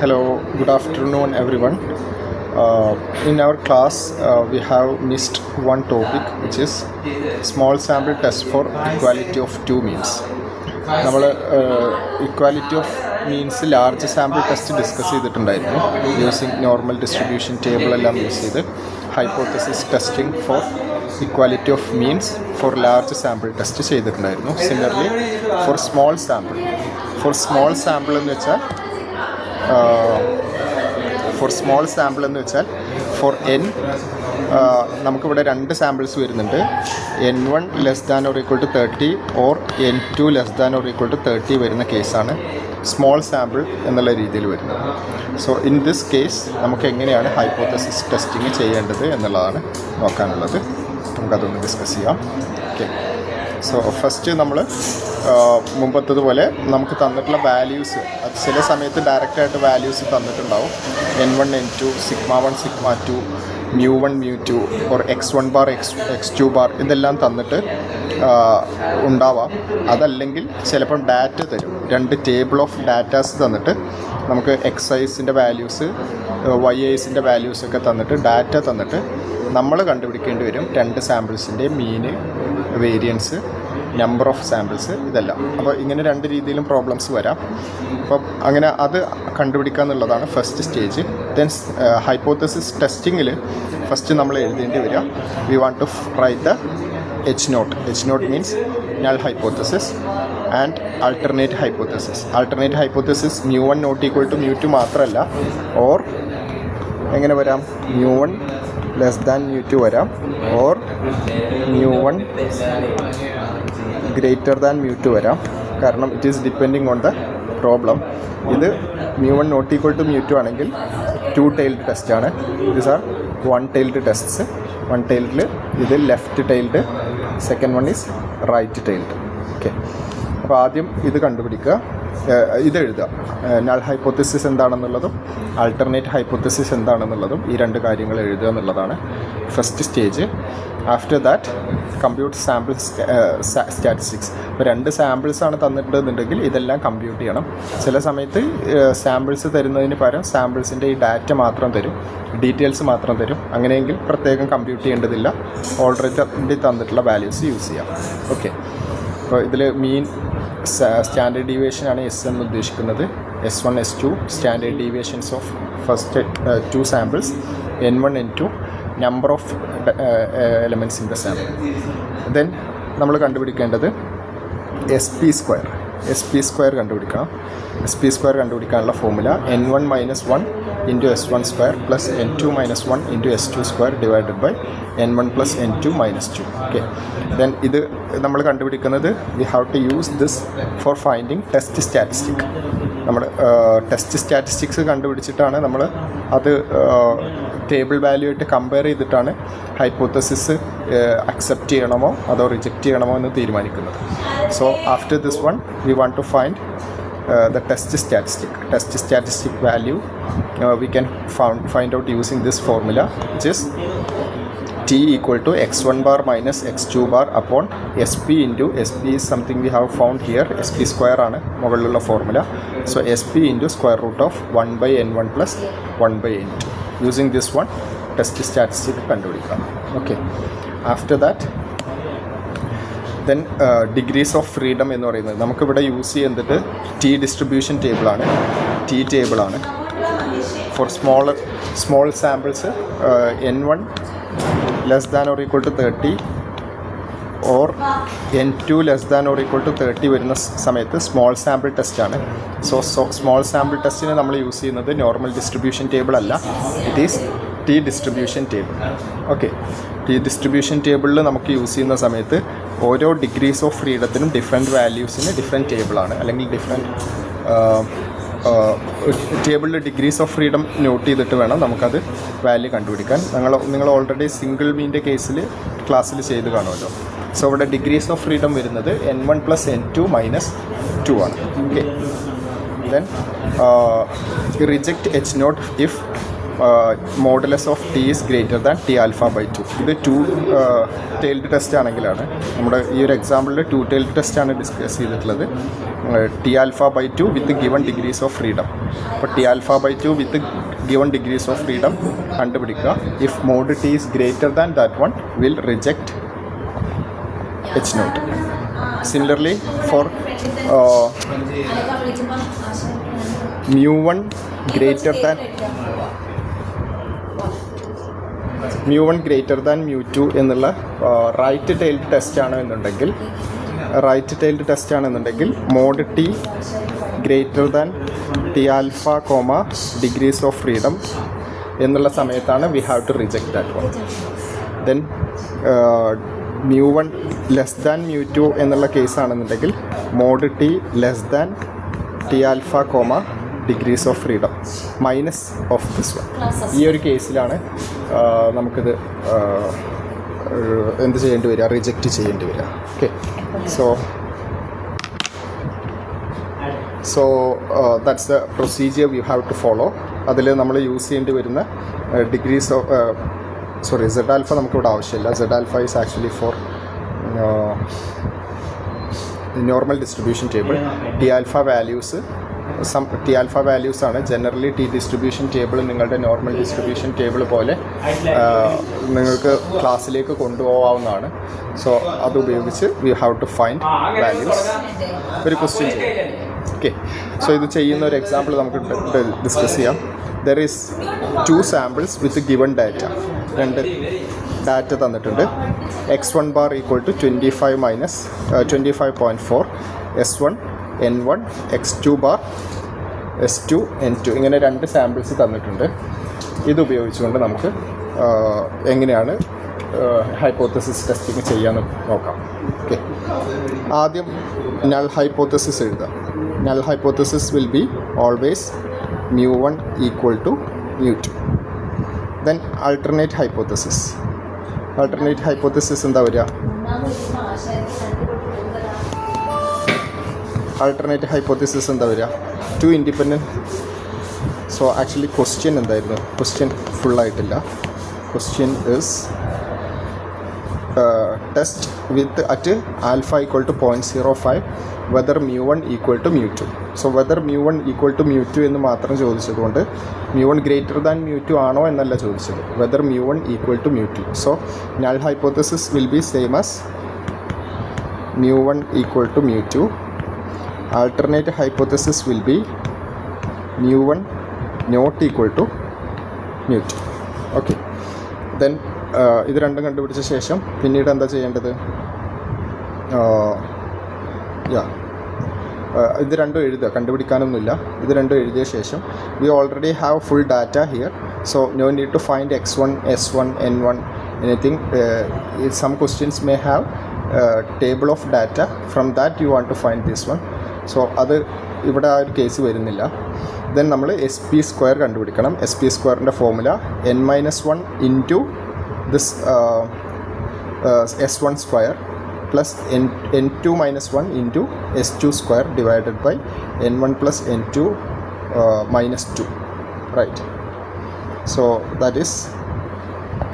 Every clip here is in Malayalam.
Hello, good afternoon everyone. In our class we have missed one topic, which is small sample test for equality of two means. നമ്മൾ equality of means large sample test discuss ചെയ്തിട്ടുണ്ടായിരുന്നു. യൂസിങ് നോർമൽ ഡിസ്ട്രിബ്യൂഷൻ ടേബിൾ എല്ലാം യൂസ് ചെയ്ത് hypothesis testing four equality of means for large sample test ചെയ്തിട്ടുണ്ടായിരുന്നു. സിമിലർലി ഫോർ സ്മോൾ സാമ്പിൾ എന്ന് വെച്ചാൽ ഫോർ എൻ നമുക്കിവിടെ രണ്ട് സാമ്പിൾസ് വരുന്നുണ്ട്. N1 <= 30 ഓർ N2 <= 30 വരുന്ന കേസാണ് സ്മോൾ സാമ്പിൾ എന്നുള്ള രീതിയിൽ വരുന്നത്. സോ ഇൻ ദിസ് കേസ് നമുക്ക് എങ്ങനെയാണ് ഹൈപ്പോത്തസിസ് ടെസ്റ്റിംഗ് ചെയ്യേണ്ടത് എന്നുള്ളതാണ് നോക്കാനുള്ളത്. നമുക്കതൊന്ന് ഡിസ്കസ് ചെയ്യാം. ഓക്കെ, സോ ഫസ്റ്റ് നമ്മൾ മുമ്പത്തതുപോലെ നമുക്ക് തന്നിട്ടുള്ള വാല്യൂസ്, അത് ചില സമയത്ത് ഡയറക്റ്റായിട്ട് വാല്യൂസ് തന്നിട്ടുണ്ടാവും. N1 N2 σ1 σ2 μ1 μ2 or x1 bar x2 bar ഇതെല്ലാം തന്നിട്ട് ഉണ്ടാവാം. അതല്ലെങ്കിൽ ചിലപ്പം ഡാറ്റ തരും, രണ്ട് ടേബിൾ ഓഫ് ഡാറ്റാസ് തന്നിട്ട് നമുക്ക് XIസിൻ്റെ വാല്യൂസ് YIസിൻ്റെ വാല്യൂസൊക്കെ തന്നിട്ട് ഡാറ്റ തന്നിട്ട് നമ്മൾ കണ്ടുപിടിക്കേണ്ടി വരും രണ്ട് സാമ്പിൾസിൻ്റെ മീന്, വേരിയൻസ്, നമ്പർ ഓഫ് സാമ്പിൾസ്, ഇതെല്ലാം. അപ്പോൾ ഇങ്ങനെ രണ്ട് രീതിയിലും പ്രോബ്ലംസ് വരാം. അപ്പം അങ്ങനെ അത് കണ്ടുപിടിക്കുക എന്നുള്ളതാണ് ഫസ്റ്റ് സ്റ്റേജ്. ദെൻ ഹൈപ്പോത്തസിസ് ടെസ്റ്റിങ്ങിൽ ഫസ്റ്റ് നമ്മൾ എഴുതേണ്ടി വരിക, we want to write the H naught means null hypothesis and alternate hypothesis. alternate hypothesis μ1 ≠ μ2 മാത്രമല്ല, ഓർ എങ്ങനെ വരാം, μ1 <= μ2 വരാം, ഓർ μ1 <= μ2 വരാം. കാരണം it is depending on the problem. ഇത് μ1 ≠ μ2 ആണെങ്കിൽ ടു ടൈൽഡ് ടെസ്റ്റാണ്. These are one tailed tests. One ടൈൽഡിൽ ഇത് left tailed, second one is right tailed. Okay, അപ്പോൾ ആദ്യം ഇത് കണ്ടുപിടിക്കുക, ഇതെഴുതുക. നൾ ഹൈപ്പോത്തസിസ് എന്താണെന്നുള്ളതും ആൾട്ടർനേറ്റ് ഹൈപ്പോത്തസിസ് എന്താണെന്നുള്ളതും ഈ രണ്ട് കാര്യങ്ങൾ എഴുതുക എന്നുള്ളതാണ് first stage. After that compute sample statistics. ഇപ്പോൾ രണ്ട് സാമ്പിൾസാണ് തന്നിട്ടുണ്ടെന്നുണ്ടെങ്കിൽ ഇതെല്ലാം കമ്പ്യൂട്ട് ചെയ്യണം. ചില സമയത്ത് സാമ്പിൾസ് തരുന്നതിന് പകരം സാമ്പിൾസിൻ്റെ ഈ ഡാറ്റ മാത്രം തരും, ഡീറ്റെയിൽസ് മാത്രം തരും. അങ്ങനെയെങ്കിൽ പ്രത്യേകം കമ്പ്യൂട്ട് ചെയ്യേണ്ടതില്ല, ഓൾറെഡി തന്നിട്ടുള്ള വാല്യൂസ് യൂസ് ചെയ്യാം. ഓക്കെ, അപ്പോൾ ഇതിൽ മീൻ സ്റ്റാൻഡേർഡ് ഡീവിയേഷനാണ് എസ് എന്ന് ഉദ്ദേശിക്കുന്നത്. S1 S2 standard deviations of first two samples, N1 N2 number of elements in the sample. Then നമ്മൾ കണ്ടുപിടിക്കേണ്ടത് SP സ്ക്വയർ കണ്ടുപിടിക്കണം. SP സ്ക്വയർ കണ്ടുപിടിക്കാനുള്ള formula N1 - 1 × S1² + N2 - 1 × S2² / N1 + N2 - 2. Okay, then ഇത് നമ്മൾ കണ്ടുപിടിക്കുന്നത് we have to use this for finding test statistic. നമ്മൾ ടെസ്റ്റ് സ്റ്റാറ്റിസ്റ്റിക്സ് കണ്ടുപിടിച്ചിട്ടാണ് നമ്മൾ അത് ടേബിൾ വാല്യൂ ആയിട്ട് കമ്പയർ ചെയ്തിട്ടാണ് ഹൈപ്പോത്തസിസ് അക്സെപ്റ്റ് ചെയ്യണമോ അതോ റിജക്റ്റ് ചെയ്യണമോ എന്ന് തീരുമാനിക്കുന്നത്. So after this one we want to find the test statistic value. We can find out using this formula, which is T = x1 bar - x2 bar upon SP into SP is something we have found here. SP square ആണ് മുകളിലുള്ള formula. So SP × √1/n1 + 1/n2. Using this one test statistic കണ്ടുപിടിക്കാം. Okay, after that then degrees of freedom എന്ന് പറയുന്നത് നമുക്കിവിടെ യൂസ് ചെയ്യുന്നത് T ഡിസ്ട്രിബ്യൂഷൻ ടേബിളാണ്. T ടേബിളാണ് ഫോർ സ്മോൾ സാമ്പിൾസ്. N1 <= 30 ഓർ N2 <= 30 വരുന്ന സമയത്ത് സ്മോൾ സാമ്പിൾ ടെസ്റ്റാണ്. സോ സ്മോൾ സാമ്പിൾ ടെസ്റ്റിന് നമ്മൾ യൂസ് ചെയ്യുന്നത് നോർമൽ ഡിസ്ട്രിബ്യൂഷൻ ടേബിൾ അല്ല, it is T distribution table. Okay, T distribution ടേബിളിൽ നമുക്ക് യൂസ് ചെയ്യുന്ന സമയത്ത് ഓരോ ഡിഗ്രീസ് ഓഫ് ഫ്രീഡത്തിനും ഡിഫറെൻറ്റ് വാല്യൂസിന് ഡിഫറെൻറ്റ് ടേബിളാണ്, അല്ലെങ്കിൽ ഡിഫറെൻറ്റ് ടേബിളിൽ ഡിഗ്രീസ് ഓഫ് ഫ്രീഡം നോട്ട് ചെയ്തിട്ട് വേണം നമുക്കത് വാല്യൂ കണ്ടുപിടിക്കാൻ. നിങ്ങൾ ഓൾറെഡി സിംഗിൾ മീൻ്റെ കേസിൽ ക്ലാസ്സിൽ ചെയ്ത് കാണുമല്ലോ. സോ ഇവിടെ ഡിഗ്രീസ് ഓഫ് ഫ്രീഡം വരുന്നത് N1 + N2 - 2 ആണ്. Okay, then reject H0 if modulus of t is greater than T alpha by 2. ഇത് 2 tailed ടെസ്റ്റ് ആണെങ്കിലാണ്. നമ്മുടെ ഈ ഒരു എക്സാമ്പിളിൽ 2 tailed ടെസ്റ്റാണ് ഡിസ്കസ് ചെയ്തിട്ടുള്ളത്. T alpha by 2 with given degrees of freedom. അപ്പോൾ t alpha by 2 with given degrees of freedom കണ്ടുപിടിക്കുക. If mod t is greater than that one will reject H naught. Similarly for mu1 greater than mu2 എന്നുള്ള റൈറ്റ് ടൈൽഡ് ടെസ്റ്റ് ആണെന്നുണ്ടെങ്കിൽ mod t greater than T alpha degrees of freedom എന്നുള്ള സമയത്താണ് we have to reject that one. Then mu1 less than mu2 എന്നുള്ള കേസാണെന്നുണ്ടെങ്കിൽ mod t less than T alpha degrees of freedom minus of this one. ഈ ഒരു കേസിലാണ് നമുക്കിത് എന്ത് ചെയ്യേണ്ടി വരിക, റിജക്റ്റ് ചെയ്യേണ്ടി വരിക. Okay, so that's the procedure you have to follow. അതിൽ നമ്മൾ യൂസ് ചെയ്യേണ്ടി വരുന്ന ഡിഗ്രീസ് ഓഫ് സെഡ് ആൽഫ നമുക്കിവിടെ ആവശ്യമില്ല. Zed alpha is actually for normal distribution table. T alpha values ആണ്. ജനറലി ടി ഡിസ്ട്രിബ്യൂഷൻ ടേബിൾ നിങ്ങളുടെ നോർമൽ ഡിസ്ട്രിബ്യൂഷൻ ടേബിൾ പോലെ നിങ്ങൾക്ക് ക്ലാസ്സിലേക്ക് കൊണ്ടുപോകാവുന്നതാണ്. സോ അതുപയോഗിച്ച് we have to find values. ഒരു ക്വസ്റ്റ്യൻ ചെയ്യാം. ഓക്കെ, സോ ഇത് ചെയ്യുന്ന ഒരു എക്സാമ്പിൾ നമുക്ക് ഡിസ്കസ് ചെയ്യാം. There is 2 samples with given data. 2 data തന്നിട്ടുണ്ട്. x1 bar equal to 25-25.4, s1 n1, x2 bar s2 n2. ഇങ്ങനെ 2 സാമ്പിൾസ് തന്നിട്ടുണ്ട്. ഇത് ഉപയോഗിച്ചുകൊണ്ട് നമുക്ക് എങ്ങനെയാണ് ഹൈപ്പോത്തസിസ് ടെസ്റ്റിംഗ് ചെയ്യാമെന്ന് നോക്കാം. ഓക്കെ, ആദ്യം നൾ ഹൈപ്പോത്തസിസ് എഴുതാം. Null hypothesis will be always mu1 equal to mu2. Then alternate hypothesis എന്താ വരിക? ആൾട്ടർനേറ്റ് ഹൈപ്പോത്തസിസ് എന്താ വരിക? 2 ഇൻഡിപെൻഡൻറ്റ്. സോ ആക്ച്വലി ക്വസ്റ്റ്യൻ എന്തായിരുന്നു? ക്വസ്റ്റ്യൻ ഫുള്ളായിട്ടില്ല. Question is test with at alpha equal to 0.05 whether mu1 equal to mu2. So whether mu1 equal to mu2 എന്ന് മാത്രം ചോദിച്ചതുകൊണ്ട് mu1 ഗ്രേറ്റർ ദാൻ mu2 ആണോ എന്നല്ല ചോദിച്ചത്. Whether mu1 equal to mu2. So null hypothesis will be same as mu1 equal to mu2. Alternate hypothesis will be mu1 not equal to mu2. Okay, then ഇത് രണ്ടും കണ്ടുപിടിച്ച ശേഷം പിന്നീട് എന്താ ചെയ്യേണ്ടത്? ഇത് രണ്ടും എഴുതുക, കണ്ടുപിടിക്കാനൊന്നുമില്ല. ഇത് രണ്ടും എഴുതിയ ശേഷം we already have full data here. So no need to find x1, s1, n1 anything. Some questions may have table of data. From that you want to find this one. So അത് ഇവിടെ ആ ഒരു കേസ് വരുന്നില്ല. ദെൻ നമ്മൾ SP² കണ്ടുപിടിക്കണം. SP² formula n-1 into this s1² plus n2-1 into s2² divided by n1 plus n2 -2. Right. So that is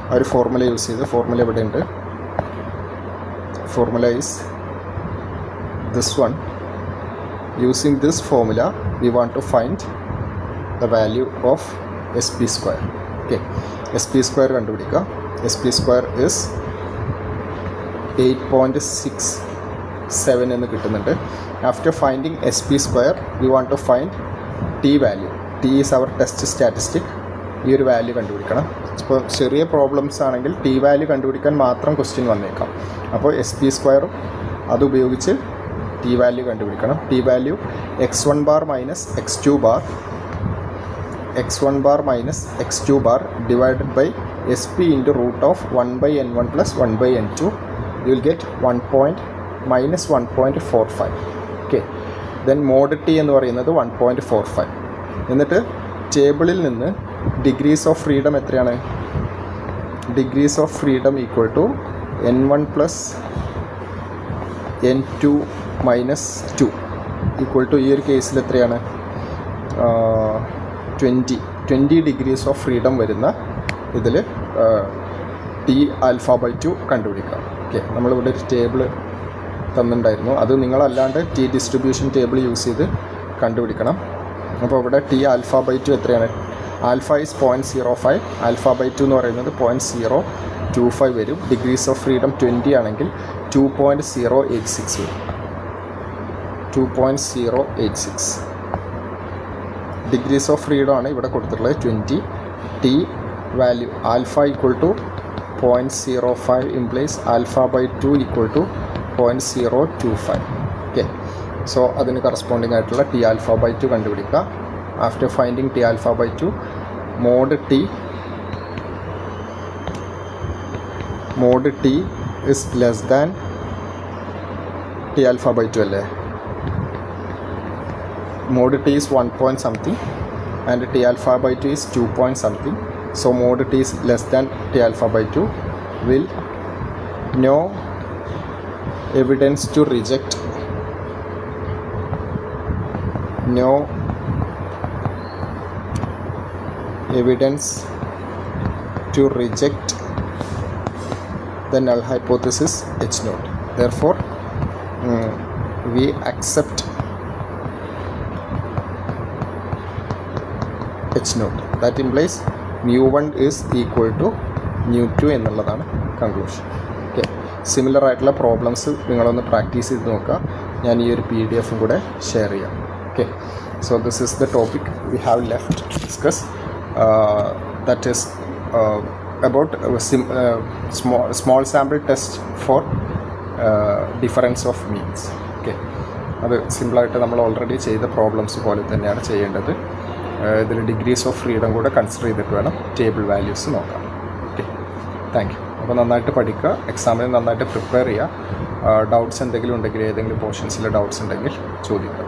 ആ ഒരു ഫോർമുല യൂസ് ചെയ്ത്, ഫോർമുല ഇവിടെ ഉണ്ട്. Formula is this one. Using this formula we want to find the value of SP². Okay, SP² കണ്ടുപിടിക്കുക. SP² is 8.67 എന്ന് കിട്ടുന്നുണ്ട്. After finding SP² we want to find T value. T is our test statistic. ഈ ഒരു വാല്യൂ കണ്ടുപിടിക്കണം. ഇപ്പോൾ ചെറിയ പ്രോബ്ലംസ് ആണെങ്കിൽ T വാല്യൂ കണ്ടുപിടിക്കാൻ മാത്രം ക്വസ്റ്റ്യൻ വന്നേക്കാം. അപ്പോൾ SP² അതുപയോഗിച്ച് T വാല്യൂ കണ്ടുപിടിക്കണം. T value x1 bar minus x2 bar divided by SP into root of 1/n1 plus 1/n2. You will get -1.45. Okay, then mod T എന്ന് പറയുന്നത് 1.45. എന്നിട്ട് ടേബിളിൽ നിന്ന് ഡിഗ്രീസ് ഓഫ് ഫ്രീഡം എത്രയാണ്? Degrees of freedom equal to n1 plus n2 -2 equal to ഈ ഒരു കേസിൽ എത്രയാണ്? 20. 20 ഡിഗ്രീസ് ഓഫ് ഫ്രീഡം വരുന്ന ഇതിൽ ടി ആൽഫ ബൈ 2 കണ്ടുപിടിക്കാം. ഓക്കെ, നമ്മളിവിടെ ഒരു ടേബിൾ തന്നിട്ടുണ്ടായിരുന്നു, അത് നിങ്ങളല്ലാണ്ട് ടി ഡിസ്ട്രിബ്യൂഷൻ ടേബിൾ യൂസ് ചെയ്ത് കണ്ടുപിടിക്കണം. അപ്പോൾ ഇവിടെ ടി ആൽഫ ബൈ 2 എത്രയാണ്? ആൽഫ ഈസ് 0.05, ആൽഫ ബൈ 2 എന്ന് പറയുന്നത് 0.025 വരും. ഡിഗ്രീസ് ഓഫ് ഫ്രീഡം 20 ആണെങ്കിൽ 2.086 വരും. 2.086 ഡിഗ്രീസ് ഓഫ് ഫ്രീഡം ആണ് ഇവിടെ കൊടുത്തിട്ടുള്ളത് 20. T value alpha equal to 0.05 implies alpha by 2 equal to 0.025. Okay, so അതിന് കറസ്പോണ്ടിങ് ആയിട്ടുള്ള ടി ആൽഫ ബൈ 2 കണ്ടുപിടിക്കുക. After finding T alpha by 2, mod T is less than T alpha by 2 അല്ലേ? Mod T is 1 point something and T alpha by 2 is 2 point something. So mod T is less than T alpha by 2. Will no evidence to reject, no evidence to reject the null hypothesis H naught. Therefore we accept H naught. That implies mu1 is equal to mu2 എന്നുള്ളതാണ് കൺക്ലൂഷൻ. ഓക്കെ, സിമിലർ ആയിട്ടുള്ള പ്രോബ്ലംസ് നിങ്ങളൊന്ന് പ്രാക്ടീസ് ചെയ്ത് നോക്കുക. ഞാൻ ഈ ഒരു PDF കൂടെ ഷെയർ ചെയ്യാം. Okay, so this is the topic we have left to discuss. That is about small sample test for difference of means. ഓക്കെ, അത് സിമ്പിളായിട്ട് നമ്മൾ ഓൾറെഡി ചെയ്ത പ്രോബ്ലംസ് പോലെ തന്നെയാണ് ചെയ്യേണ്ടത്. ഇതിൽ ഡിഗ്രീസ് ഓഫ് ഫ്രീഡം കൂടെ കൺസിഡർ ചെയ്തിട്ട് വേണം ടേബിൾ വാല്യൂസ് നോക്കാം. Okay, thank you. അപ്പോൾ നന്നായിട്ട് പഠിക്കുക, എക്സാമിന് നന്നായിട്ട് പ്രിപ്പയർ ചെയ്യുക. ഡൗട്ട്സ് എന്തെങ്കിലും ഉണ്ടെങ്കിൽ, ഏതെങ്കിലും പോർഷൻസിൽ ഡൗട്ട്സ് ഉണ്ടെങ്കിൽ ചോദിക്കുക.